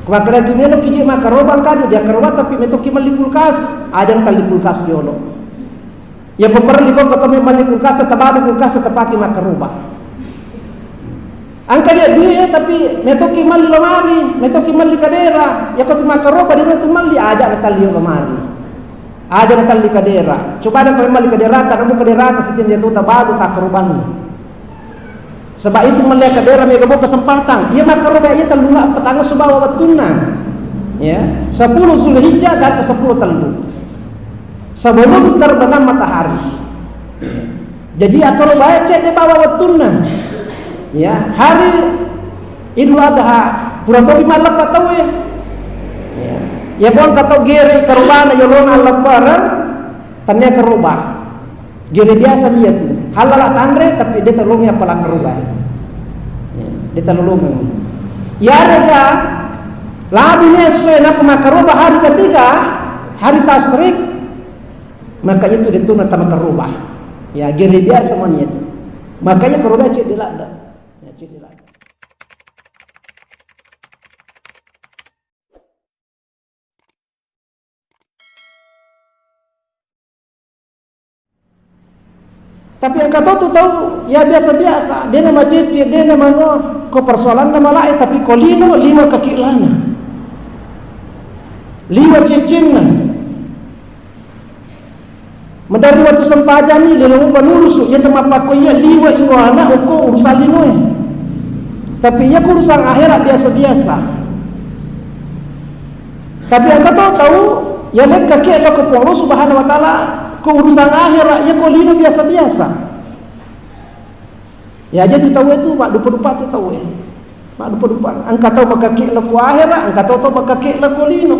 Maka lagi meno kiji makarobang kan dia karoba tapi meto ki mali kulkas, ajan tali kulkas yolo. Ya peperli kok ketemu mali kulkas tetap ada kulkas tetap pakai makaroba. Angka dia duit tapi meto ki mali lemari, meto ki mali kadera, ya kok makaroba dia meto mali aja tali lemari. Aja tali kadera. Coba ada kalau mali kadera tak nemu kadera setiap dia tu tabadu tak kerubang. Sebab itu melihat kadera mereka bawa kesempatan. Ia makaroba ia telunga petanga subawa watuna. Ya, 10 Zulhijjah dan 10 Telu. Sebelum terbenam matahari. Jadi akaroba cek di bawah watuna. Ya, hari Idul Adha pura-pura malam patau ya. Ya pun kata gere karubana yolona lebaran tanya karoba. Gere biasa dia tu. Halal tanre tapi dia tolongnya pala karoba. Dia tolong. Ya ada labi neswe na pemakaroba hari ketiga hari tasrik maka itu dituna tama karoba. Ya gere biasa mania itu. Makanya karoba cek dilada. Ya cek dilada. Tapi yang kata tu tahu ya biasa-biasa. Dia nama cece, dia nama no. Ko persoalan nama lain tapi kolino 5 kaki lana. 5 cecengna. Mendari waktu sempajani lelong panurusu ya tema pako ya 5 ingo anak uko urusan linoe. Tapi ya urusan akhirat biasa-biasa. Tapi yang kata tahu ya lek kaki Allah ko Allah Subhanahu wa taala ko urusan akhirat ya kolino biasa-biasa. Ya jadi tahu itu mak dupa-dupa tu tahu ya. Mak dupa-dupa. Angka tahu makaki la ko akhirat, angka tahu makaki la kolino.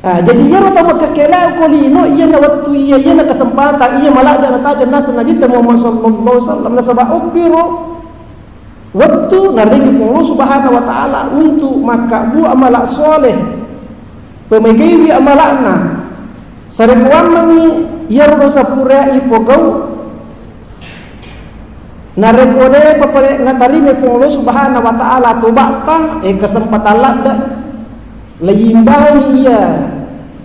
Jadi ia tahu makaki la kolino ia na waktu ia na kesempatan ia malah ada tajan nas Nabi Muhammad sallallahu alaihi wasallam nasaba ubiru waktu naringi Allah Subhanahu wa taala untuk makabu amalak soleh. Pemegawi amalakna sarekuan mangi ia rosa pura ipogau narekode papare natarime Allah Subhanahu wa taala tubata kesempatan lada layimbani ia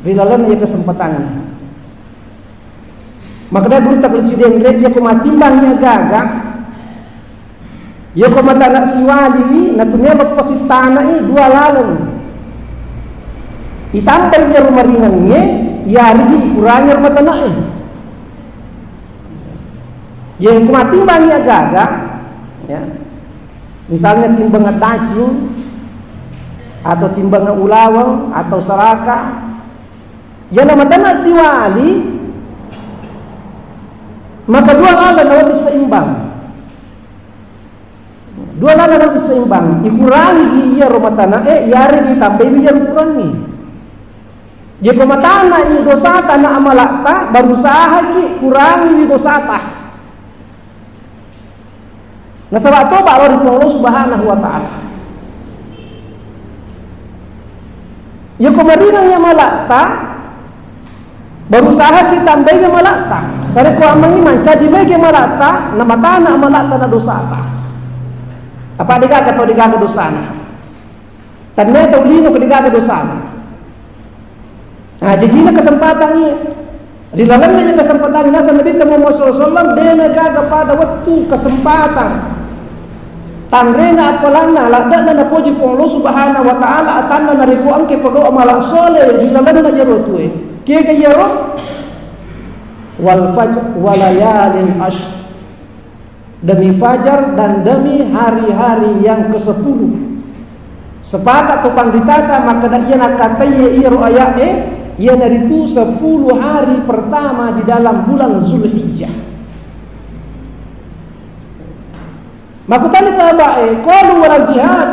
rilalan ia kesempatan makanya berita presiden dia ko matimbangnya gagak ia ko mata nak siwali natumia positana dua lalang itambah ia rumah ringannya ya rigi kurangnya rumah tanah yang kumatimbangnya gagak ya. Misalnya timbang daging atau timbang ulawang atau seraka ya nama tanah siwali maka dua lalan harus seimbang. Dua lalan harus seimbang. Dikurangi iya rumah tanah yari ditambah biar kurangi. Jika rumah tanah ini dosa tanah amalakta berusaha ki kurangi di dosa tah. Nah sebab tobat dari Allah Subhanahu wa taala. Ya kemudian yang malakta berusaha kita tambah malakta. Sare ko amangi mancaji mege malakta nama tanah malakta na dosa tah. Apa digaga atau digaga dosana? Tannya taulino ke digaga dosana. Nah, jadi ini kesempatannya. Di dalamnya kesempatan nasa Nabi Muhammad SAW dia nagaga pada waktu kesempatan. Tanrena apalana ladana na poji po Allah Subhanahu wa taala atanna na riku angke pagaw amalak soleh di dalamnya yaro tuwe. Kaya yaro wal fajr walayalin ashr. Demi fajar dan demi hari-hari yang ke-10. Sepakat tupang ditata maka da iya nakataya iya ro'aya ia dari itu 10 hari pertama di dalam bulan Zulhijjah. Makutani sahabat qalu wal jihad.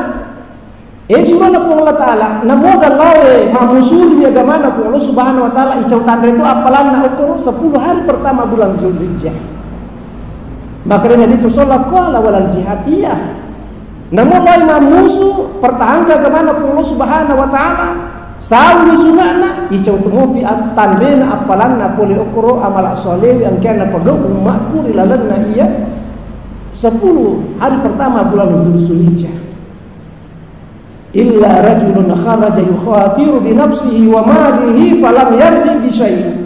Subhana Allah taala namoga lawe mamusul bi agamana ku Allah Subhanahu wa taala icautan itu apalan na ukur 10 hari pertama bulan Zulhijjah. Maka Nabi sallallahu qala wal jihad iya. Namun lawe mamusu pertahankan agamana ku Allah Subhanahu wa taala sawi sunana icau temupi tanrena apalanna poli okoro amal soleh yang kana pagaw umatku rilalanna iya 10 hari pertama bulan Zulhijjah. illa rajulun kharaja yukhatiru bi nafsihi wa malihi falam yarji bi syai'.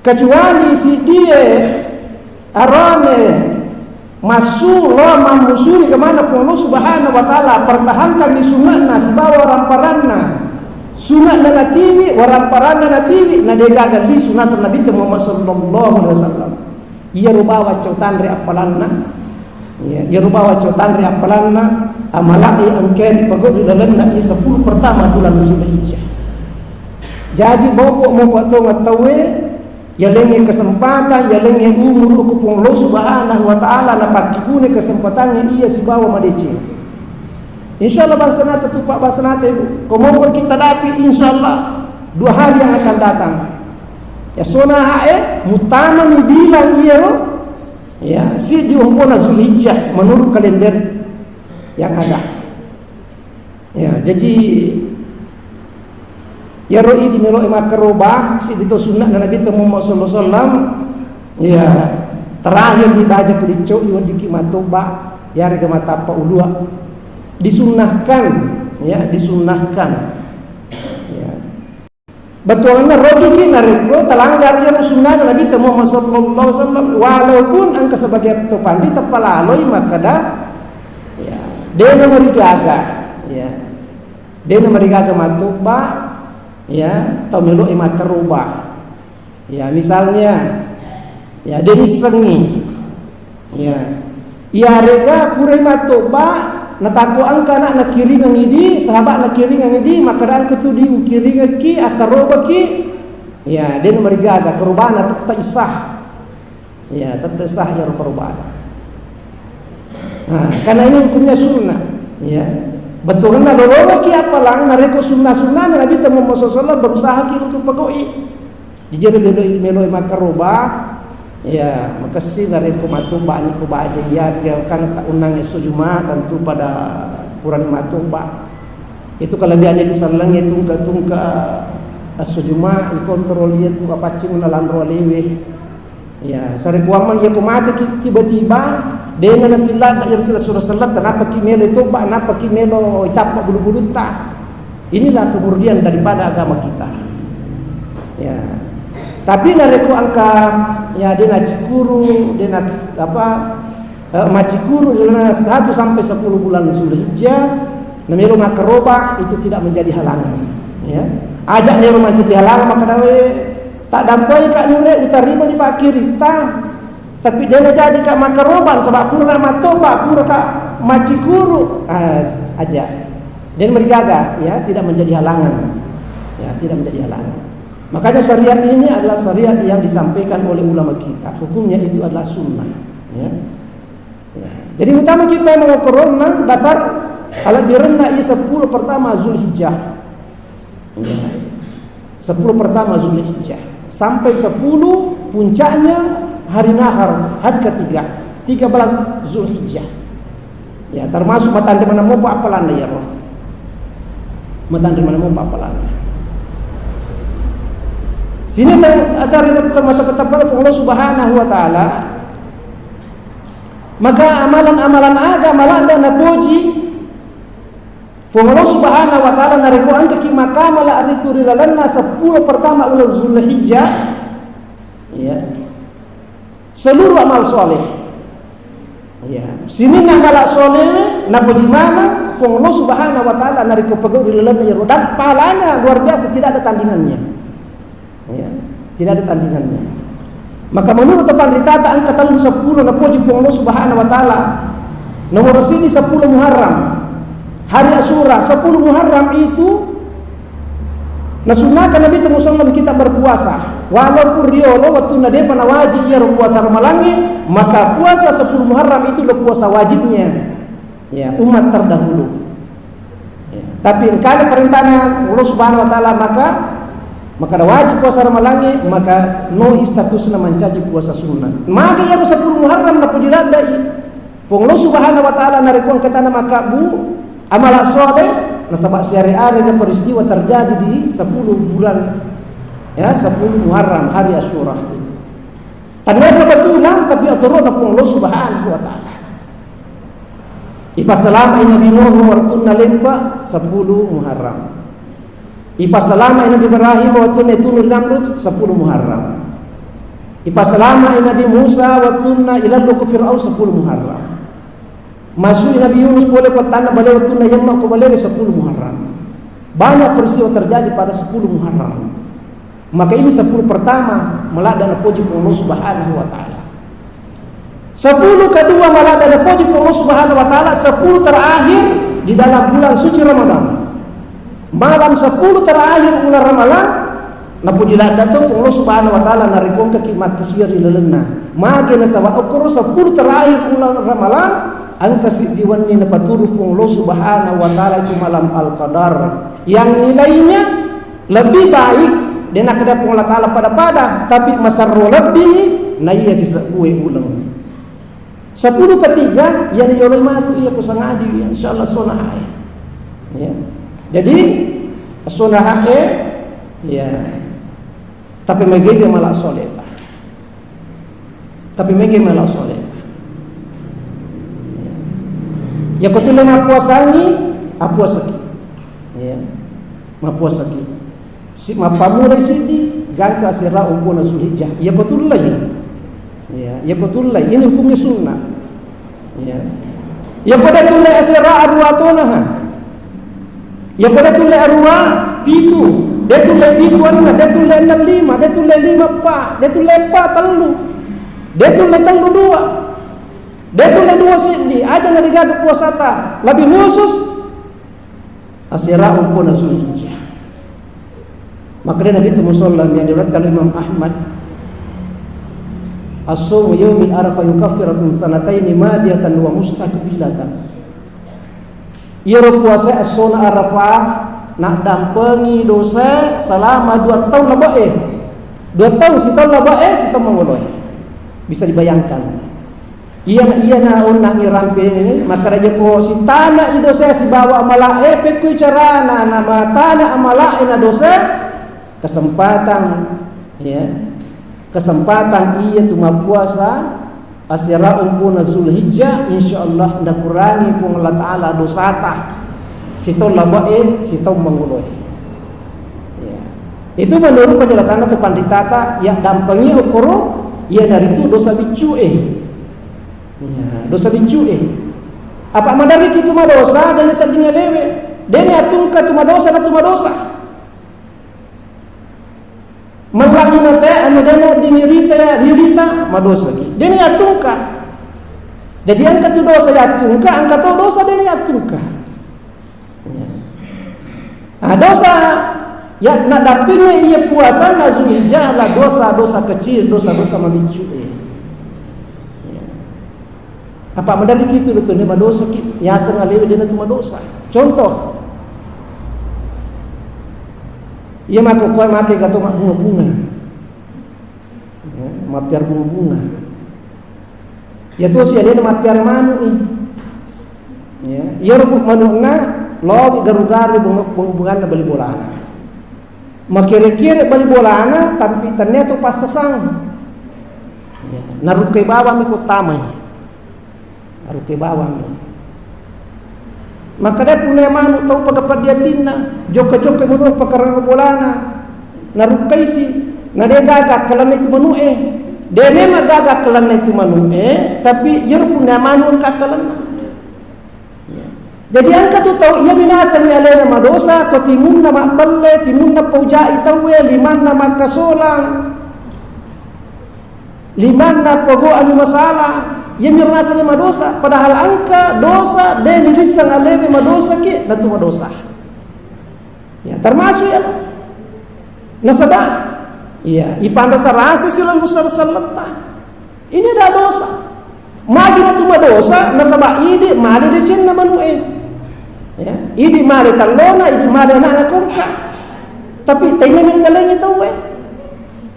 Kecuali si dia arame masuk lama musuri kemana pun Allah Subhanahu wa taala pertahankan di sunnahna si bawa ramparanna sunnah na tiwi waramparana na tiwi na degaga di sunnah Nabi Muhammad sallallahu alaihi wasallam. Ia rubawa cautan ri apalanna, ia rubawa cautan ri apalanna amalai angken pagod dalanna i 10 pertama bulan Zulhijjah. Jadi bawa mo pato ngatawe ya lengi kesempatan ya lengi umur ku pung Allah Subhanahu wa taala na pakikune kesempatannya ia si bawa madeci. Insyaallah bahasana tu Pak bahasana ibu. Komo kita dapi insyaallah 2 hari yang akan datang. Ya sona mutama ni bilang iya lo. Ya si diumpona Zulhijjah menurut kalender yang ada. Ya jadi ya roi di melo makaroba si dito sunnah Nabi Muhammad sallallahu alaihi wasallam ya terakhir dibaca ku dico iwan dikimatoba ya rega mata pa ulua disunnahkan ya disunnahkan ya betulnya rogi kina reko telanggar ya sunnah Nabi Muhammad sallallahu alaihi wasallam walaupun angka sebagai topandi tepalaloi maka dah ya dia merigaga ya dia merigaga matoba ya atau melo imat kerubah ya misalnya ya dia sengi ya ia rega pura imat toba nataku angka nak kiri ngidi sahabat nak kiri ngidi maka dan ketudi kiri ngki akaroba ki ya dia meriga ada kerubana tetap isah ya tetap sah ya kerubana. Nah karena ini hukumnya sunnah ya betul na lolo ki apalang nareko sunnah-sunnah Nabi Muhammad sallallahu berusaha ki untuk pegoi. Dijere melo makaroba ya makasih nareko matuba ni ko baje ya kan tak unang esok Jumat tentu pada kurang matuba. Itu kelebihannya di salang itu tungka esok Jumat ikontrol dia tu apa cing na landro lewe. Ya sare kuamang ya kumate tiba-tiba dengan nasilat ya Rasulullah sallallahu kenapa kimelo itu pak kenapa kimelo itap bulu-bulu tak. Inilah kemurdian daripada agama kita. Ya. Tapi nareku angka ya dena cikuru dena apa macikuru dena 1 sampai 10 bulan Zulhijjah namelo makaroba itu tidak menjadi halangan ya. Ajak nero menjadi halangan maka dawe tak dampai kak nure diterima di pakiri ta tapi dia jadi kak makaroban sebab pura matoba pura kak macikuru aja dan merjaga ya tidak menjadi halangan ya tidak menjadi halangan. Makanya syariat ini adalah syariat yang disampaikan oleh ulama kita, hukumnya itu adalah sunnah ya. Ya. Jadi utama kita mau corona dasar ala direna ia 10 pertama Zulhijjah ya. 10 pertama Zulhijjah sampai 10 puncaknya hari nahar, hari ketiga 13 Zulhijjah ya termasuk matande mana mau apalanda ya roh matande mana mau apalanda sini antara mata-mata Allah Subhanahu wa taala maka amalan-amalan agama landa napoji Allah Subhanahu wa taala nareko angka ki makama la aritu rilalanna 10 pertama ulah Zulhijjah ya seluruh amal soleh ya sini amal soleh napoji mana Allah Subhanahu wa taala nareko pegau rilalanna ya dan pahalanya luar biasa tidak ada tandingannya ya tidak ada tandingannya. Maka menurut tepan ditata angka 10 napoji Allah Subhanahu wa taala nomor sini 10 Muharram hari Asyura 10 Muharram itu nasunahkan Nabi Muhammad kita berpuasa walaupun riolo waktu nade pana wajib ia puasa ramalangi maka puasa 10 Muharram itu adalah puasa wajibnya ya umat terdahulu ya. Tapi kalau perintahnya Allah Subhanahu wa taala maka ada wajib puasa ramalangi maka no statusna mencaci puasa sunnah maka ya 10 Muharram na pujiladai Allah Subhanahu wa taala narekuan katana maka bu amal soleh nasabak syariah dengan peristiwa terjadi di 10 bulan ya 10 Muharram hari Asyura itu ternyata kebetulan tapi aturan Allah Subhanahu wa taala Ipasalama Nabi Nuh wartunna lempa 10 Muharram. Ipasalama Nabi Ibrahim wartunna tunul namrud 10 Muharram. Ipasalama Nabi Musa wartunna ilallu ku Fir'aun 10 Muharram. Masuk Nabi Yunus boleh ke tanah balik wartunna yamma ku balik 10 Muharram. Banyak peristiwa terjadi pada 10 Muharram. Maka ini 10 pertama melada puji Allah Subhanahu wa taala. 10 kedua malah ada puji Allah Subhanahu wa taala, 10 terakhir di dalam bulan suci Ramadan. Malam 10 terakhir bulan Ramadan, na puji lada tu Allah Subhanahu wa taala narikon ke kimat kesuir ilelena. Mage na sawa ukro 10 terakhir bulan Ramadan, angka si diwanni na paturuh Allah Subhanahu wa taala itu malam Al-Qadar yang nilainya lebih baik dan akada Allah taala pada tapi masarro lebih na iya si seue ulang. 10 ketiga yang yolmatu ia kusangadi insyaallah sunah ya. Jadi sunah ya. Tapi mege dia malah soleta. Tapi mege malah soleta. Ya kutule mapuasangi apuasaki. Ya. Mapuasaki. Si mapamure sidi gangka sira umpuna Zulhijjah. Ya kutulai. Ya kutulai ini hukumnya sunnah. Ya pada tulai asira arwatona. Ya pada tulai arwa pitu. Dia tulai pitu anna, dia tulai 65, dia tulai 5 pa, dia tulai pa telu. Dia tulai telu 2. Dia tulai 2 sidi. Aja na digaga puasata. Lebih khusus asira umpuna Zulhijjah. Maka dia Nabi Musallam yang diriwayatkan Imam Ahmad, as-sawmu yawmin arafa yukaffiratun sanataini madiyatan wa mustaqbilatan. Ieu puasa as-sawna arafah nak dampengi dosa selama 2 tahun labae. 2 tahun si tahun labae si tahun mangoloy. Bisa dibayangkan. Iya na unang irampe ini maka raja po si tanah i dosa si bawa amalae peku carana nama tanah amalae na dosa kesempatan ya. Kesempatan ia tu puasa asira umpuna Zulhijjah insyaallah ndak kurangi pun Allah taala dosata situ labae situ manguloi ya. Itu menurut penjelasan tu panditata yang dampengi ukuro ia dari itu dosa bicue ya, dosa bicue apa madari kitu madosa dan sadinya lewe dene atungka tu madosa na tu madosa Melangi nate anu dana dirita madosa ki. Dene atungka. Jadi angka tu dosa atungka, angka tu dosa dene atungka. Dosa ya nak dapinnya ia puasa na Zulhijjah lah dosa-dosa kecil, dosa-dosa mamicu. Apa mendadak gitu tu ne madosa ki. Ya sengalewe dene tu madosa. Contoh ia maku kuat mati kata mak bunga-bunga ya, mapiar bunga-bunga ya tu si dia mapiar manu ya ia rupuk manuna lo garu-garu bunga-bunga beli bolana makire-kire beli bolana tapi ternyata tu pas sesang ya, narukai bawah mi kutamai narukai bawah mi maka dia punya manu tahu pagapat dia tina joka-joka menurut perkara bolana narukai si na dia gagak kelan itu menue dia memang gagak kelan itu menue tapi ia punya manu kakalan ya. Jadi angka tu tahu ia binasanya lena madosa ko timun na maballe timun na paujai tawe liman na makasolang liman na pogo anu masalah ia mirasanya madosa padahal angka dosa dan dirisan alebe madosa ki datu madosa ya termasuk ya nasabah iya ipanda sarasa silang besar salata ini ada dosa magi datu madosa nasabah ide mali de cenna manue ya ide mali talona ide mali anak kongka tapi tayna mi dalengi tawe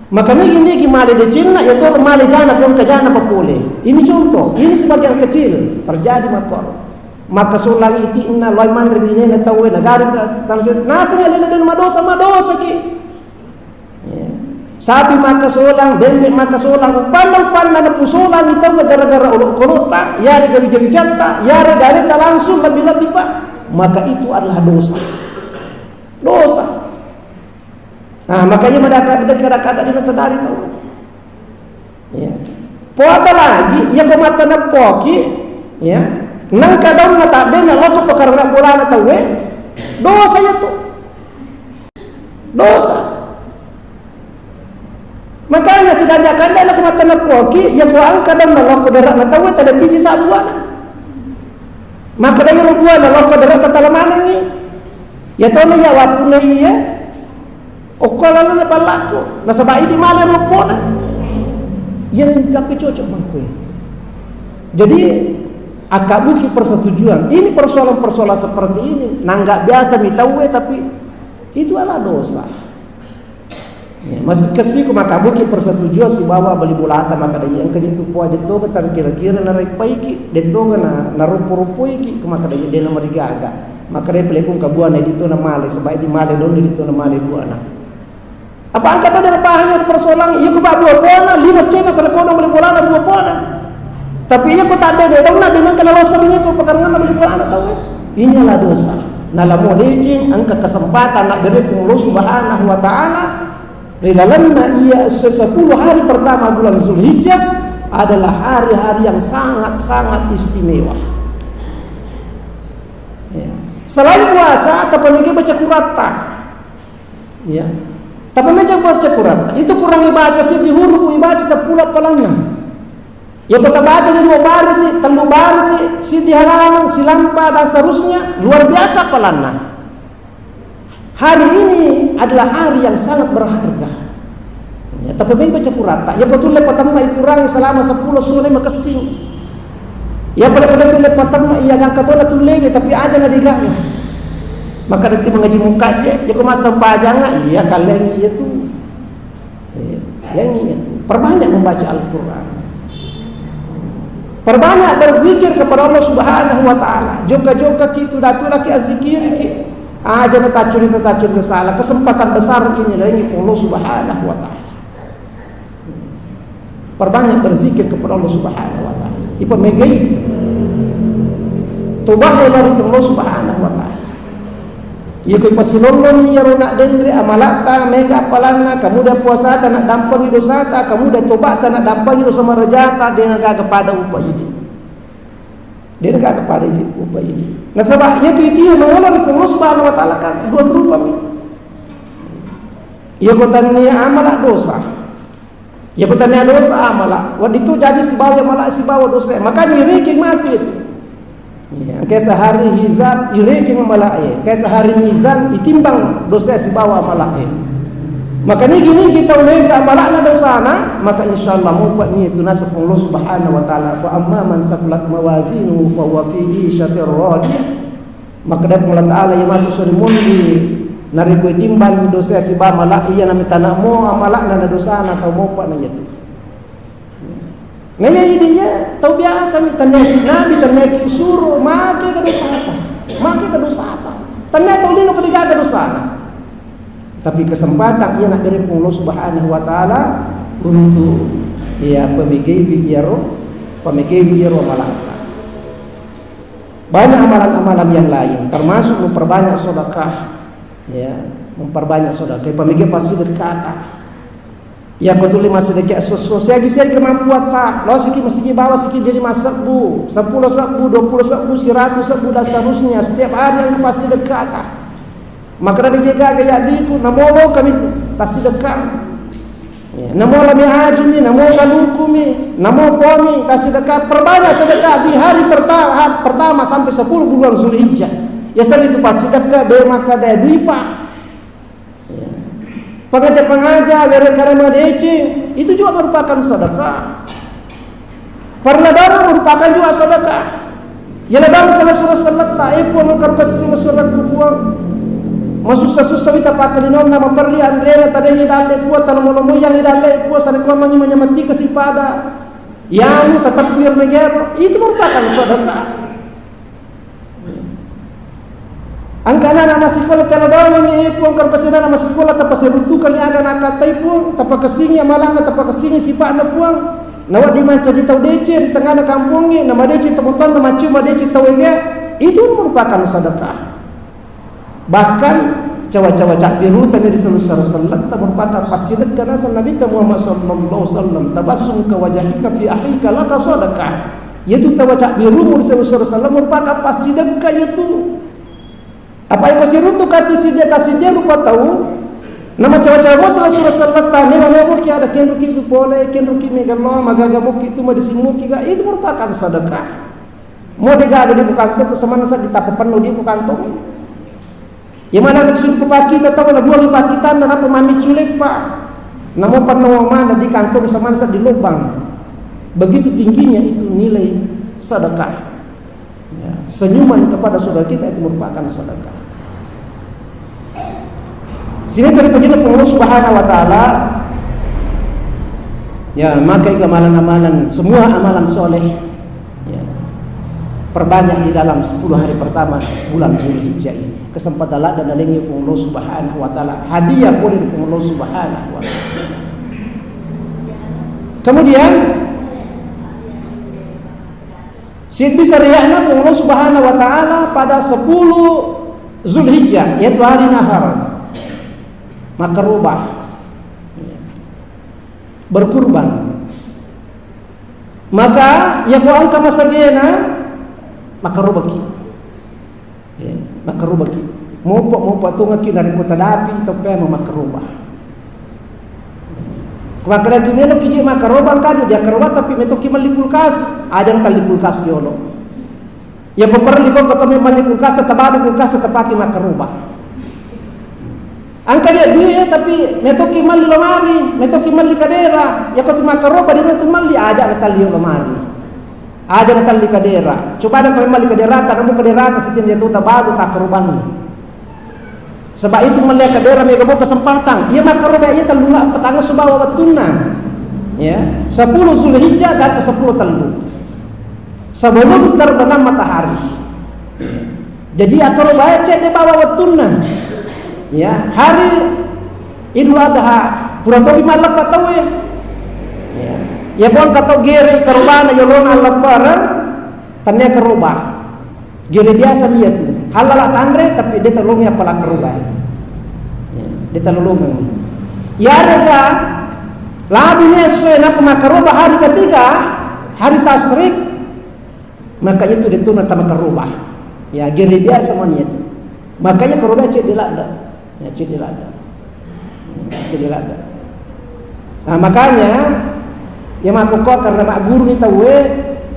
maka nigi mali de Cina ya tu mali jana pun ke jana papule. Ini contoh, ini sebagian kecil terjadi makor. Maka sulang iti inna loy man rebine na tawe negara tanse nasa ngale dan madosa ki. Ya. Sapi maka solang, bebek maka solang, upanda na pusolang ito gara-gara ulok kolota, yari gabi-jata, yari galita langsung lebih-lebih pak, maka itu adalah dosa. Dosa. Nah, makanya kadang-kadang dia sadari tahu. Ya. Puata lagi, ya kemata na poki, ya. Nang kadang na tak na loko pekarang bola na tahu, dosa ya tu. Dosa. Makanya sedanja-kanja na kemata na poki, ya buang kadang na loko derak na tahu, tada tisi sa buana. Maka dayo buana na loko derak tatalaman ni. Ya tahu na ya wapu na iya. Okala na balako, nasabai di mali ropona. Yang tapi cocok bangku. Jadi akabuki persetujuan. Ini persoalan-persoalan seperti ini. Nanggak biasa mitawe tapi itu adalah dosa. Ya, masih kesiku makabuki persetujuan si bawa beli bulata maka dia yang kejitu poa deto ketar kira-kira na repaiki deto na rupo-rupo iki maka dia na marigaga. Maka dia pelekung kabuana dito na male sebaik di male don dito na male buana. Apa angkat ada pahanya persoalan iya ko ba dua pona lima cena kada ko beli bola dua pona. Tapi iya ko tak ada dong na dengan kana losa niya ko pekarangan beli bola tahu. Ini adalah dosa. Nalamo lecing angka kesempatan nak beri Allah Subhanahu wa taala di dalamnya ia 10 hari pertama bulan Zulhijjah adalah hari-hari yang sangat-sangat istimewa. Ya. Selain puasa atau pemikir baca Qur'an. Ya. Tapi macam baca Quran itu kurang dibaca sih di huruf dibaca 10 pelana. Ya kita baca di 2 baris sih, 3 baris sih di halaman, si lampa dan seterusnya luar biasa pelana. Hari ini adalah hari yang sangat berharga. Ya, tapi baca Quran tak. Ya betul lepas tambah ikurangi selama 10 sunai makasih. Ya pada tu lepas tambah ia angkat tu lebih tapi aja na digaya. Maka nanti mengaji muka je, ya masa pajang iya kalian itu, yang itu. Perbanyak membaca Al-Quran, perbanyak berzikir kepada Allah Subhanahu Wa Taala. Joka kitu datu laki azikir ki, aja natacuri kesalah. Kesempatan besar ini lagi Allah Subhanahu Wa Taala. Perbanyak berzikir kepada Allah Subhanahu Wa Taala. Ipa megai, tubah dari Allah Subhanahu Wa Taala. Ia kau pasilolong ia nak dendre amalata mega palana kamu dah puasa tak nak dampangi dosa tak kamu dah tobat tak nak dampangi dosa marajata dia nak kepada upah ini dia nak kepada upah ini. Nah sebab ia tu itu mengolah Allah Subhanahu Wa Taala kan dua berupa ni. Ia bertanya amalak dosa, ia bertanya dosa amalak. Waktu itu jadi si bawa amalak si bawa dosa. Makanya ranking mati itu. Ya, kayak sehari hizab iriking malai, kayak sehari mizan itimbang dosa si bawa malai. Maka ni gini kita ulega malakna dosana, maka insyaallah mupat ni itu nasab Allah Subhanahu Wa Taala. Fa amma man thaqulat mawazinuhu fa huwa fi 'ishatir radiyah. Maka dapat Allah Taala yang masuk seremoni nariko itimbang dosa si bawa malai ia nami tanamo amalakna dosana atau mupat na itu. Nah ya dia tahu biasa mitanaiki nabi tanaiki suruh make ke dosa tanah tahu lino ketiga ke dosa. Tapi kesempatan ia nak dari Allah Subhanahu Wa Taala untuk ia pemikir biaro malaka. Banyak amalan-amalan yang lain termasuk memperbanyak sedekah, ya memperbanyak sedekah. Pemikir pasti berkata ya betul masih dekat sosial saya kemampuan tak lo sikit mesti bawa sikit jadi masak bu 10 sabu 20 sabu 100 sabu dan seterusnya setiap hari yang pasti dekat maka ada jaga gaya diku namo kami pasti dekat ya namo lami ajumi namo kalukumi namo pomi kasih dekat perbanyak sedekah di hari pertama sampai 10 bulan Zulhijjah ya saat itu pasti dekat dia maka dia duipa. Pengajar gara-gara madeci itu juga merupakan sedekah. Perladana merupakan juga sedekah. Ya ladang salah surah salata ipo mengkar kasih surat buang. Masusah-susah kita pakai dinom nama perli Andrea tadanya dalle buat talomo yang dalle buat sana kelamannya menyamati kesipada. Yang tetap biar negara itu merupakan sedekah. Angkana nama sekolah tela daw ni ipon kar pasina nama sekolah tapa serutukan ni aga nakatai pun tapa kesingi malanga tapa kesingi sipak na puang. Nawa di manca di tau dece di tengah na kampungnya nama dece temutan nama cuma dece tawege itu merupakan sedekah. Bahkan cawa-cawa cak biru tadi di seluruh salat merupakan pasidek karena Nabi Muhammad sallallahu alaihi wasallam tabassum ka wajhika fi akhika laka sedekah. Yaitu cawa cak biru di seluruh salat merupakan pasidek yaitu apa yang masih runtuh kati si dia lupa tahu nama cawa-cawa mo seluruh salat tani mana mo ki ada ken ruki tu pole ken ruki megalo magaga mo ki tu mo disimu ki itu merupakan sedekah. Mo diga ada di bukanto tu samana sa ditapapan no di bukanto. Yang mana kita pagi kita tahu na buang pakitan na pamami culik pa. Namo panawa mana di kantor samana sa di lubang. Begitu tingginya itu nilai sedekah. Ya, senyuman kepada saudara kita itu merupakan sedekah. Sini dari penjelasan Allah Subhanahu wa taala ya, maka amalan-amalan semua amalan soleh ya, perbanyak di dalam 10 hari pertama bulan Zulhijjah ini. Kesempatan dan alengi Allah Subhanahu wa taala, hadiah boleh dari Allah Subhanahu wa taala. Kemudian bisa riakna Allah Subhanahu wa taala pada 10 Zulhijjah yaitu hari nahar. Maka rubah berkurban. Maka ya ko angka masagena maka rubah ki. Ya, maka rubah ki. Mo patunga ki dari kota dapi to pe maka rubah. Maka lagi meno kiji maka rubah kan dia kerwa tapi meto ki mali kulkas, ajan tali kulkas yolo. Ya peperli ko katome mali kulkas tetap kulkas tetap paki maka rubah. Angka dia duit tapi metoki mali lomari, metoki mali kadera. Ya kau maka roba dia tu mali aja natali lomari. Aja natali kadera. Coba ada kalau mali kadera, tak nemu kadera setiap dia tu baru tak kerubangi. Sebab itu mali kadera mega bawa kesempatan. Ia maka roba ia telunga petanga subawa watuna. Ya, 10 Zulhijjah dan 10 telu. Sebelum terbenam matahari. Jadi akar roba cek dia bawa watuna. Ya, hari Idul Adha pura-pura malam patau ya. Ya pun kata gere karubana yolona lebaran tanya kerubah. Gere biasa dia tu. Halal tandre tapi dia tolongnya pala kerubah. Ya, dia tolong. Ya ada labinya sesuai nak makarubah hari ketiga, hari tasrik maka itu dituna sama kerubah. Ya, gere biasa mania itu. Makanya kerubah cek dilada. Ya, cedil ada. Nah, makanya ya makukok karena mak guru ni tahu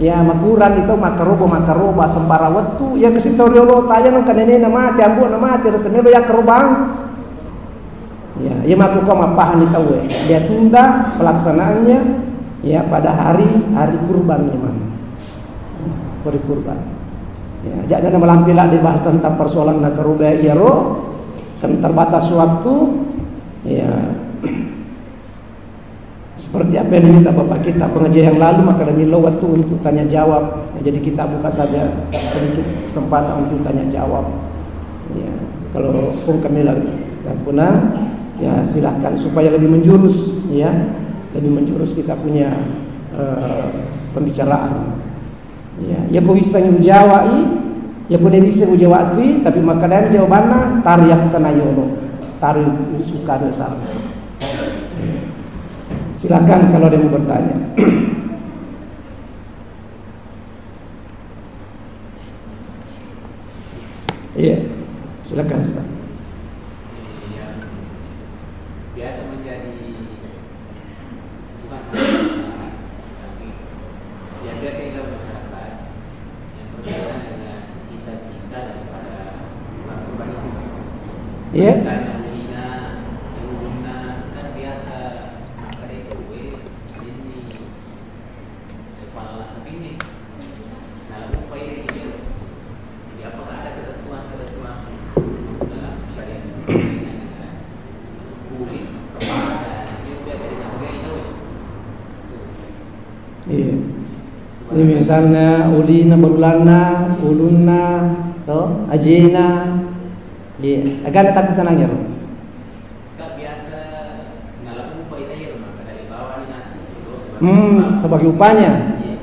ya makuran itu makaroba sembara waktu ya kesitoriolo tayan kan nenek nama tiambu nama terus melo ya kerubang ya makukok mapahan ni tahu dia tunda pelaksanaannya ya pada hari kurban memang hari kurban ya jangan melampilak dibahas tentang persoalan nakaroba ya roh kan terbatas waktu ya seperti apa yang diminta Bapak kita pengajian yang lalu maka demi waktu untuk tanya jawab ya, jadi kita buka saja sedikit kesempatan untuk tanya jawab ya kalau pun kami lagi dan punang ya silahkan supaya lebih menjurus ya lebih menjurus kita punya pembicaraan ya kau bisa menjawab ya boleh bisa ujawati tapi makadami jawabannya tariak tanayolo tarik suka besar. Silakan kalau ada yang mau bertanya. Iya, silakan Ustaz. Biasa menjadi bukan tapi yang biasa kita masyarakat yang berkaitan dengan sisa-sisa daripada kurban itu. Iya. Misalnya ulina kan biasa makan itu ini kepala sapi ini. Nah, upaya ini jadi apakah ada ketentuan dalam syariat kulit kepala yang biasa disampaikan itu? Iya. Ini misalnya ulina berulana, ulunna, toh, ajina, Iya, agak tapi tenang ya. Kak biasa ngalamin upah itu ya, maka dari bawah ini nasi. Sebagai upahnya. Iya.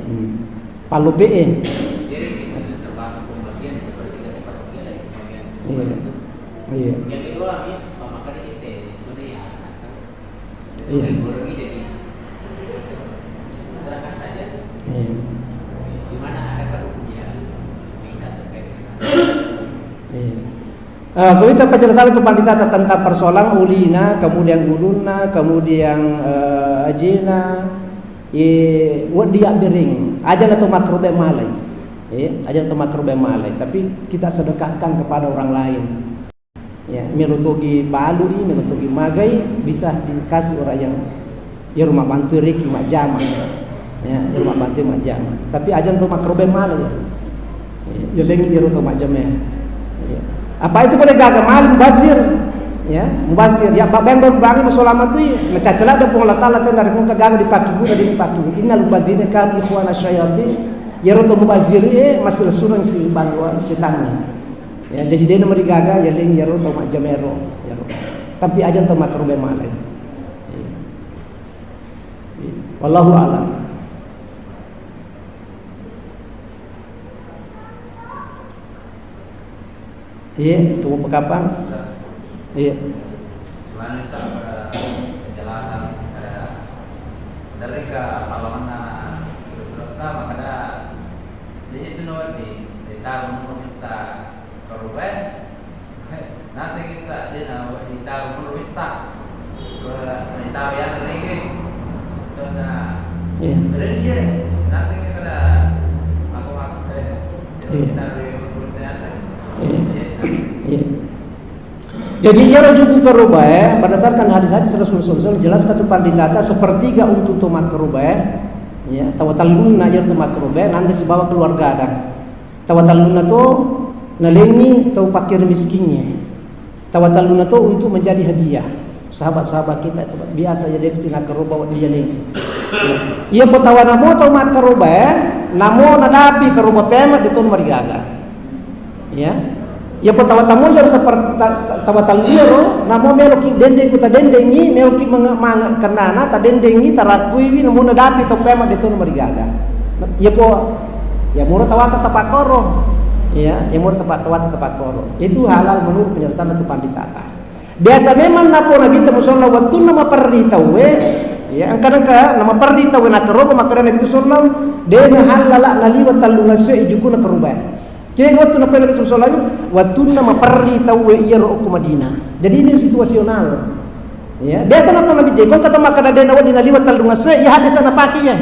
Palu PE. Jadi kita termasuk pembagian sepertiga dari pembagian. Iya. Iya. Yang kedua ya, maka dari itu ya asal. Iya. Lagi jadi serahkan saja. Iya. Di mana ada kerugian tingkat terkait dengan. Iya. Kita penjelasan itu pandita tentang persoalan ulina, kemudian uluna, kemudian ajena, dia bering, ajan atau makrobe malai, ajan atau makrobe malai. Tapi kita sedekahkan kepada orang lain. Ya, menutupi balui, menutupi magai bisa dikasih orang yang ya rumah bantu riki majama, ya rumah bantu majama. Tapi ajan atau makrobe malai, ya lengi ya atau majama. Ya. Apa itu boleh gagal malam basir ya mubasir ya babang bangi musolamat tu macacala da pong Allah taala dari muka gagal dipaki guna dipaki innal mubazina kan ikhwana syayatin ya roto mubazir masih surang si banwa setan ya jadi dia nomor gaga ya ling ya roto mak jamero ya tapi ajan to makrume malai wallahu a'lam. Iya, tunggu pekapan. Iya. Mana kita pada penjelasan dari ke parlemen surat maka ada jadi itu nanti ditaruh minta korban nanti kita dia ditaruh minta ditaruh yang lagi karena dari dia nanti kita aku Jadi ia rujuk ke rubah berdasarkan hadis-hadis Rasul jelas kata panditata sepertiga untuk tomat kerubah ya tawatalunna ya tomat kerubah nanti sebawa keluarga ada tawatalunna to nalengi tau pakir miskinnya tawatalunna to untuk menjadi hadiah sahabat-sahabat kita sahabat biasa jadi kesina kerubah dia lengi ia potawana mo tomat kerubah namo nadapi kerubah pemat di ton marigaga ya ya potawatamu jar seperti tawatal iro namo meloki dende kuta dendengi meloki manga kenana ta dendengi tarakui wi namo nadapi to pema de to marigaga ya po ya murah tawata tapakoro ya murah tawata tapakoro itu halal menurut penjelasan itu panditata biasa memang napo nabi ta musalla watun nama perdita we ya angkana nama perdita we nakaro maka nabi sallallahu de halala naliwat talungasyo ijukuna kerubah. Kaya waktu napa Nabi sallallahu waktu nama perri tahu iya roh ke Madinah. Jadi ini situasional. Ya, biasa napa Nabi jekon kata maka ada nawa dina liwat talungas ya hadis ana paki ya.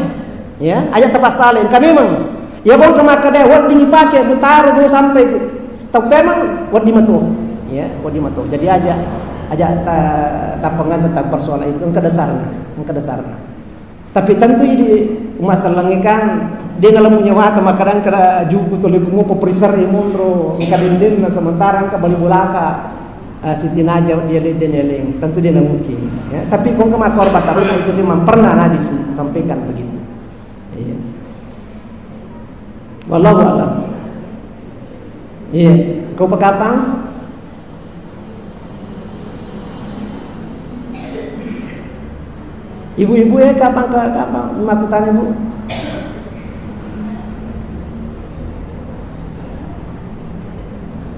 Ya, ayat tafasalen ka memang. Ya bon maka ada wad dini paki mutar mau sampai tahu memang wad di matu. Ya, wad di matu. Jadi aja tapangan tentang persoalan itu engka dasarna. Tapi tentu ini masalah kan dia ngalamunya wata makanan kada jugu to legu mo perisar imondro ngkadenden na sementara ka bali bolaka Siti Najah dia leden eleng tentu dia mungkin ya tapi kong kama korban taruna itu memang pernah Nabi sampaikan begitu iya wallahu a'lam iya kau pakapang ibu-ibu ya kapan makutan ibu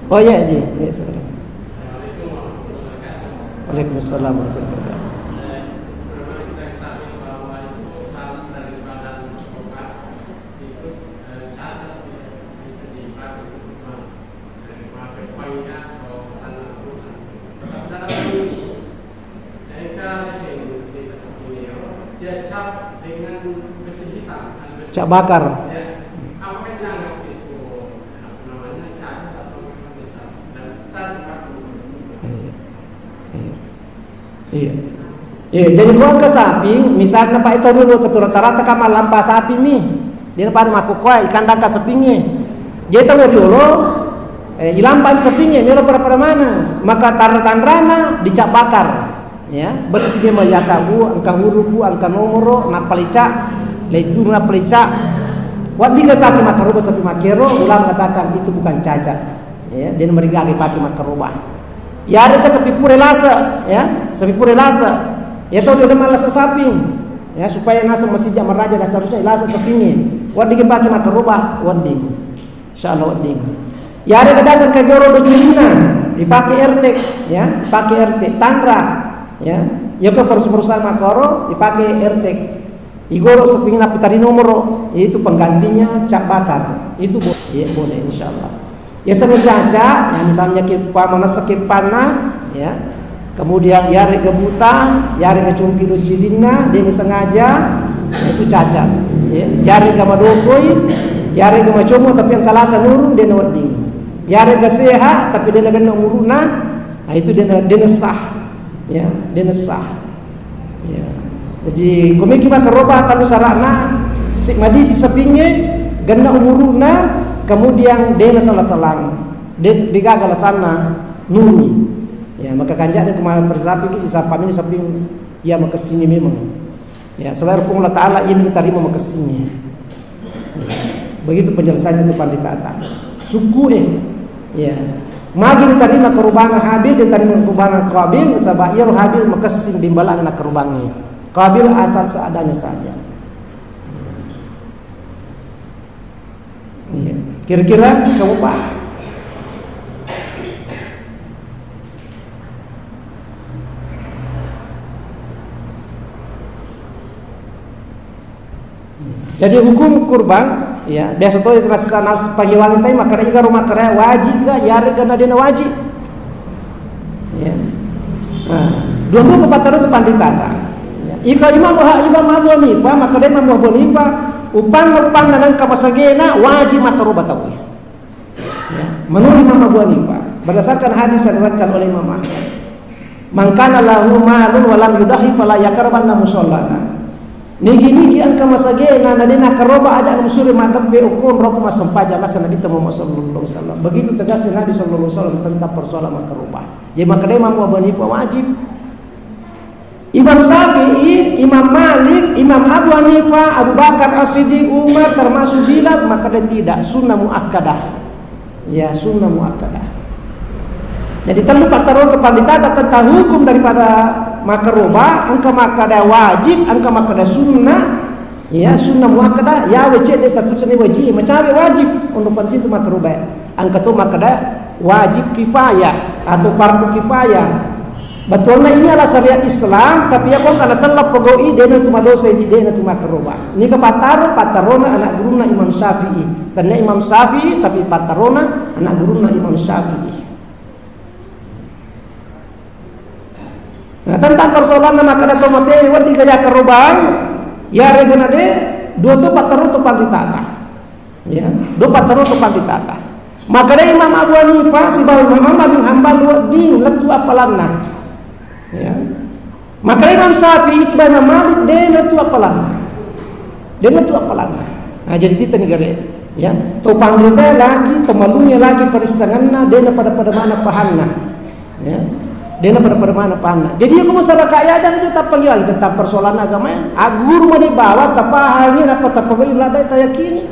oh ya Ji, ya saudara. Assalamualaikum warahmatullahi wabarakatuh. Waalaikumsalam warahmatullahi wabarakatuh. Sebagaimana kita ketahui bahwa itu salah dari badan obat itu cacat bisa dipakai untuk memakai poinnya atau tanah perusahaan. Dalam ini, mereka di sampingnya dia cap dengan besi hitam. Cap bakar. Apakah dianggap itu namanya cacat atau bisa dan satu Iya. Iya, jadi gua ke sapi, misalnya Pak itu dulu ke rata-rata kamar lampa sapi mi. Dia pada maku koi ikan dangka sepingnya. Jadi tahu dulu ilampan sepingnya melo pada mana? Maka tanrana dicak bakar. Ya, besi dia mayakabu, angka hurubu, angka nomoro, napalica, leitu napalica. Wadi kata makaruba sapi makero, ulang katakan itu bukan cacat. Ya, dia mereka pakai makarubah. Ya ada ke sapi pure lasa, ya sapi pure lasa. Ya tahu dia malas saping, ya supaya nasa masih jam meraja dan seterusnya lasa sapingnya. Wadi pakai maka rubah wadi, insyaallah wadi. Ya ada ke dasar ke goro do Cina, dipakai RT, ya pakai RT Tanra, ya. Ya ke perusahaan makoro dipakai RT. Igoro sapingnya tapi tadi nomor, yaitu penggantinya cap bakar. Itu boleh insyaallah. Ya sama caca, yang misalnya kita mana sekipana, ya. Kemudian yare gebuta, yare kecumpi do cidina, dia sengaja, itu cacat. Ya. Yare gamadokoi, yare gamacomo tapi yang kalasa nurun dia nawading. Yare gaseha tapi dia nagan umuruna, nah itu dia sah. Ya, dia sah. Ya. Jadi komiki maka roba talu sarana sikmadi si sapinge ganna umuruna. Kemudian dia salah-salang, dia gagal sana nuru, ya maka kanjanya kemarin persapi kita ini sapi ya maka sini memang, ya selain hukum Allah Taala ia menerima maka sini, begitu penjelasannya itu pandita suku ya magi diterima kerubangan Habil diterima kerubangan Qabil sabah ia Habil maka sing dimbalan anak kerubangi Qabil asal seadanya saja. Iya. Kira-kira kamu Pak? Jadi hukum kurban, ya biasa tuh itu rasa nafsu pagi wangi tadi maka iga rumah kerja wajib ga yari karena dia wajib. Ya. Dua pepatah itu panditata. Ya. Ika Imam Abu Hanifah maka dia Imam Abu Hanifah upang dan kamasagena wajib makaruba tahu ya. Menurut Imam Abu Hanifah berdasarkan hadis yang diriwayatkan oleh Imam Ahmad, "Man kana lahu malun wa lam yudahi fala yakrabanna musallana." Nigi ang kamasagena na dina karoba aja musuri madabbe ukun roku masampaja nasa Nabi Muhammad sallallahu alaihi wasallam. Begitu tegasnya Nabi sallallahu alaihi wasallam tentang persoalan makaruba. Jadi maka Imam Abu Hanifah wajib. Imam Syafi'i, Imam Malik, Imam Abu Hanifah, Abu Bakar As-Siddiq, Umar termasuk Bilal maka dia tidak sunnah muakkadah. Ya sunnah muakkadah. Jadi terlalu patron kepanditata tentang hukum daripada makaruba, angka makada wajib, angka makada sunnah, ya sunnah muakkadah, ya wajib dia statusnya wajib, macam wajib untuk penting itu makaruba. Angka tu makada wajib kifayah atau fardu kifayah. Betulnya ini adalah syariat Islam, tapi ya kok karena salah pegoi dena tu madosa di dena tu makaruba. Ini ke patarona anak guruna Imam Syafi'i. Karena Imam Syafi'i tapi patarona anak guruna Imam Syafi'i. Nah, tentang persoalan maka ada tomate wadi gaya kerubang, ya regana de dua tu pataru tu panditata. Ya, dua pataru tu panditata. Maka ada Imam Abu Hanifah si bawa Imam Ahmad bin Hanbal wadi letu apalanna. Ya. Maka Imam Syafi'i sebagai Malik dia tu apalanna. Nah jadi kita negara ya. Tu panggilnya lagi, pemalunya lagi peristanganna dia pada mana pahanna. Ya. Dia pada mana pahanna. Jadi aku masalah kaya dan kita panggil lagi tentang persoalan agama ya. Agur mah dibawa tapahani apa tapagoi ladai tayakini.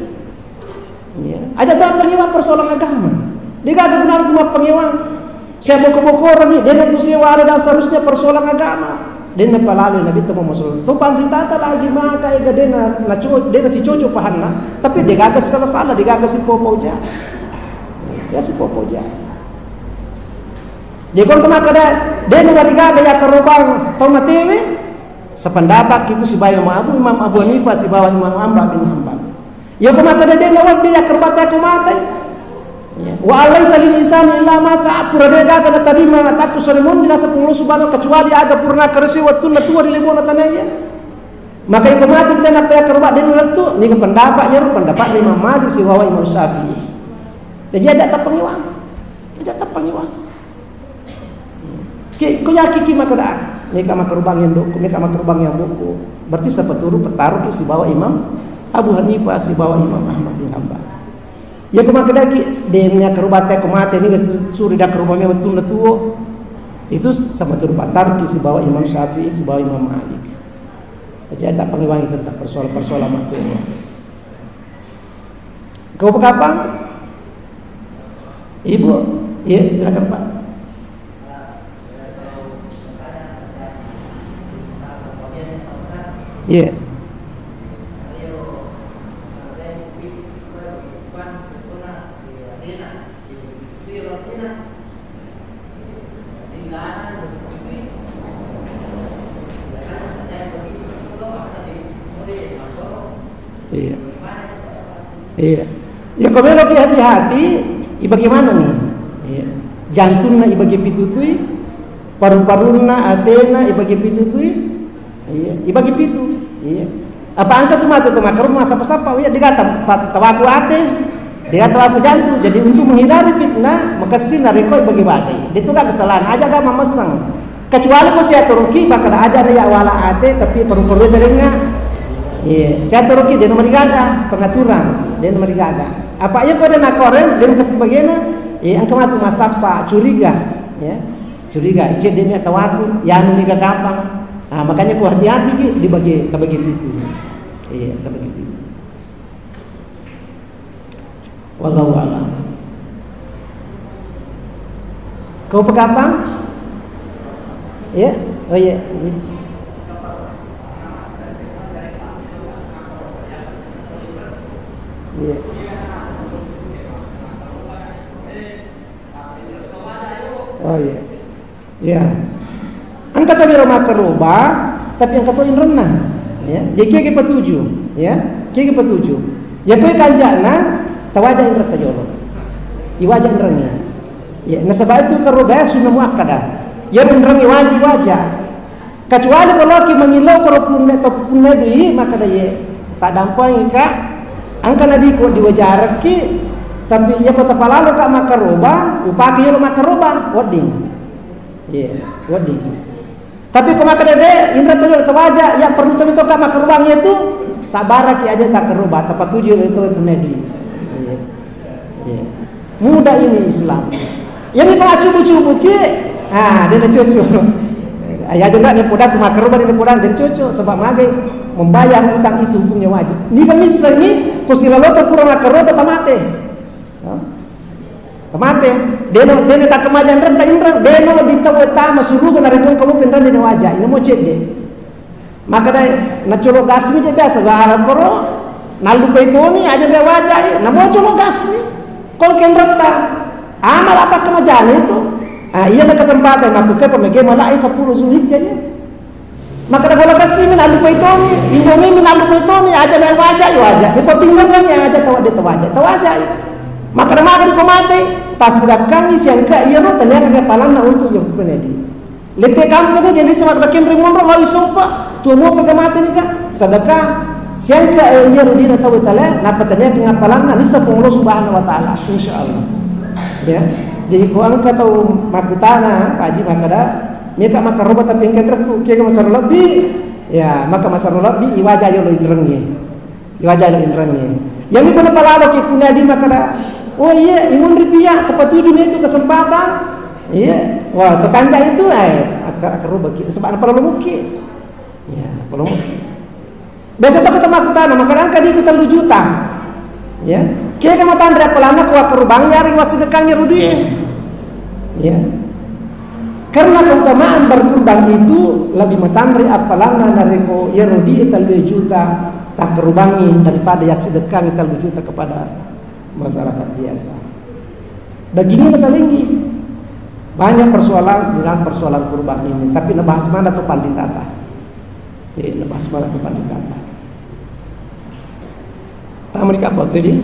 Ya. Aja tak pengiwan persoalan agama. Dia ada benar cuma pengiwan. Siapa boko-boko orang ni, dia tu sewa ada dan seharusnya persoalan agama. Dia nepalalu Nabi tu masalah. Tu panditata lagi maka ega dia si cocok pahanna, tapi dia gagas salah-salah, dia gagas si popoja. Ya si popoja. Dia kon kemakada, dia nagariga ya kerubang tau matewe. Sependapat itu si bayi Imam Abu Hanifah si bawa Imam Ahmad bin Hanbal. Ya kemakada dia lawat dia kerbata kumate. Ya. Wa alaysa lil insani illa ma sa'a purada kana tarima taku sorimun dina 10 subhanahu kecuali aga purna kersi watun tua di lebona tanaya. Maka yang mati kita nak paya kerba den letu ni ke pendapat ya pendapat Imam Malik si wa Imam Syafi'i. Jadi ada tak pengiwan. Ko yaki maka dah. Ni ka makrubang yang doku, ni ka makrubang yang buku. Berarti sepeturu petaruh si bawa Imam Abu Hanifah si bawa Imam Ahmad bin Hanbal. Ya kemakadaki demnya kerubate kumate ni suri dak kerubame betul tuo. Itu sama tur patar si bawa Imam Syafi'i si bawa Imam Malik. Jadi tak pengiwangi tentang persoalan makruh. Kau kapan? Ibu, ya silakan Pak. Iya. Iya. Iya. Ya kalau lagi hati-hati, bagaimana nih? Iya. Jantungna ibagi pitutui, paru-paruna atena ibagi pitutui, iya, ibagi pitu, iya. Apa angkat tu mata tu makar rumah sapa-sapa, ya digata tawaku ate, dia tawaku jantung. Jadi untuk menghindari fitnah, maka sinar kau ibagi bagai. Itu kan kesalahan aja gak memesang. Kecuali kau siat ruki, bakal aja ya wala ate, tapi paru-paru telinga. Iya, siat ruki dia nomor gaga, pengaturan dia nomor gaga. Apa ya kau ada nakoren dan kesebagiannya, ya angka matu masapa curiga, ya curiga, cek dia tawaku, ya anu niga kapang. Nah, makanya kau hati-hati dibagi itu. Iya, dibagi itu. Wallahu a'lam. Kau pegapang? Ya, oh iya. Iya. Oh iya. Ya. Angkat dari rumah keruba, tapi angkat tuin renah. Ya. Jadi kita petuju, ya. Kita petuju. Ya kau kanjana, tawaja indra tajolo. Iwaja indranya. Ya, nasabah itu keruba sunnah muakkadah. Ya indrangi wajib. Kecuali kalau kita mengilau kalau punne dui maka dia tak dampai kak. Angkat nadi kau diwajar ki. Tapi ya kota palalu kak makaroba, upaki yo makaroba, wedding. Iya, wedding. Tapi kau makan dede, indra tayo tawaja, ya perlu tapi kak makarobangnya itu sabar ki aja tak keroba, tepat tujuh itu punedi. Iya. Iya. Mudah ini Islam. Ya mi kau cubu-cubu ki, dia nak cucu. Ayah aja nak podat makaroba dia podat dari cucu sebab magai membayar utang itu hukumnya wajib. Ni kami sengi kau silalota kurang makaroba tamate. Tamate, deno tak kemajan renta indra, deno ditawa tama suruh na rekon kamu pindah di wajah, ini mau cek deh. Maka dai na colo gasmi je biasa ba ala koro, nalu peitoni aja de wajah, na mau colo gasmi. Kol ken renta, amal apa kemajan itu? Iya na kesempatan maka ke pemege malai 10 Zulhijjah ya. Maka dah bola kasih min alu peitoni, indomie min alu peitoni aja de wajah yo aja. Ipo tinggal lagi aja tawa de tawajah. Maka nama di komate tasirap kami siangka iya no tanya ke palang na untuk yang penedi. Lete kampung ni jadi semak bakin rimun ro lawi sopa tu mo pegamate ni ka sedekah siangka iya no dina tahu tala napa tanya ke palang na nisa pun Allah Subhanahu wa taala insyaallah. Ya. Jadi ko angka tahu makutana paji makada meka makaroba tapi engkan reku ke masar lebih ya maka masar lebih iwaja yo lo indrengi. Iwaja lo indrengi. Yang ni pala ki punya di makada oh iya, imun rupiah tepat tujuan itu kesempatan. Iya, wah terpanjang itu akar rubah sebab apa perlu mungkin. Ya, perlu mungkin. Biasa tak ketemu aku tanah, maka angka di kita 2 juta. Ya, kaya kamu tandra pelana kuat kerubang yari masih dekangnya rudi. Ya, karena keutamaan berkurban itu lebih matandri apalana nareko ya rudi itu 2 juta tak kerubangi daripada ya sedekah itu 2 juta kepada masyarakat biasa. Begini kita tinggi. Banyak persoalan dalam persoalan kurban ini, tapi ngebahas mana tuh panditata. Ngebahas mana tuh panditata. Mereka apa tadi?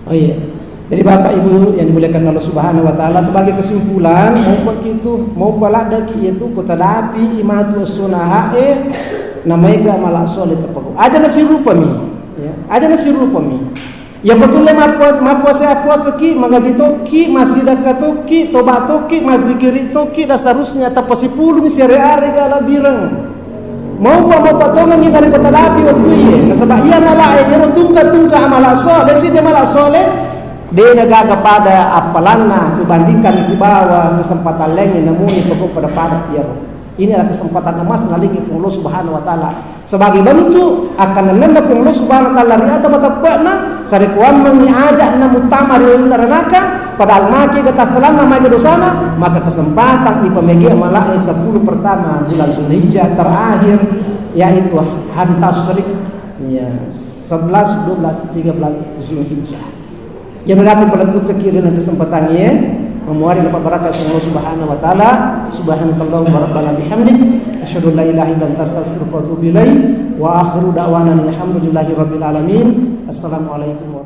Oh iya. Jadi Bapak Ibu yang dimuliakan Allah Subhanahu wa taala, sebagai kesimpulan mau begitu, mau balada ki itu kota dapi imatu sunnah namanya malak soleh tepaku. Aja nasi rupa mi. Ya, aja nasi rupa mi. Ya betul mapuasa ki magaji toki masih dekat toki tobat toki masih kiri toki dan seterusnya tapi 10 misere-are gala birang mau potong dari kota dapi waktu iya sebab ia malah ya tungka amal soleh si dia malah soleh dia negara kepada apalana dibandingkan si bawah kesempatan lainnya namun pokok pada dia. Ini adalah kesempatan emas nalingi Allah Subhanahu wa taala. Sebagai bentuk akan nanda Allah Subhanahu wa taala riata batapna sarekuan mengiajak na mutamar renaka padahal maki kata salam nama dosana maka kesempatan ipamege malai 10 pertama bulan Zulhijjah terakhir yaitu hari tasyrik ya 11, 12, 13 Zulhijjah. Yang mendapat pelatuh ke kiri dan kesempatannya memuari dapat berkat dari Allah Subhanahu wa taala. Subhanakallahumma rabbana bihamdik asyhadu an la ilaha illa anta astaghfiruka wa atubu ilaik wa akhiru da'wana alhamdulillahi rabbil alamin. Assalamualaikum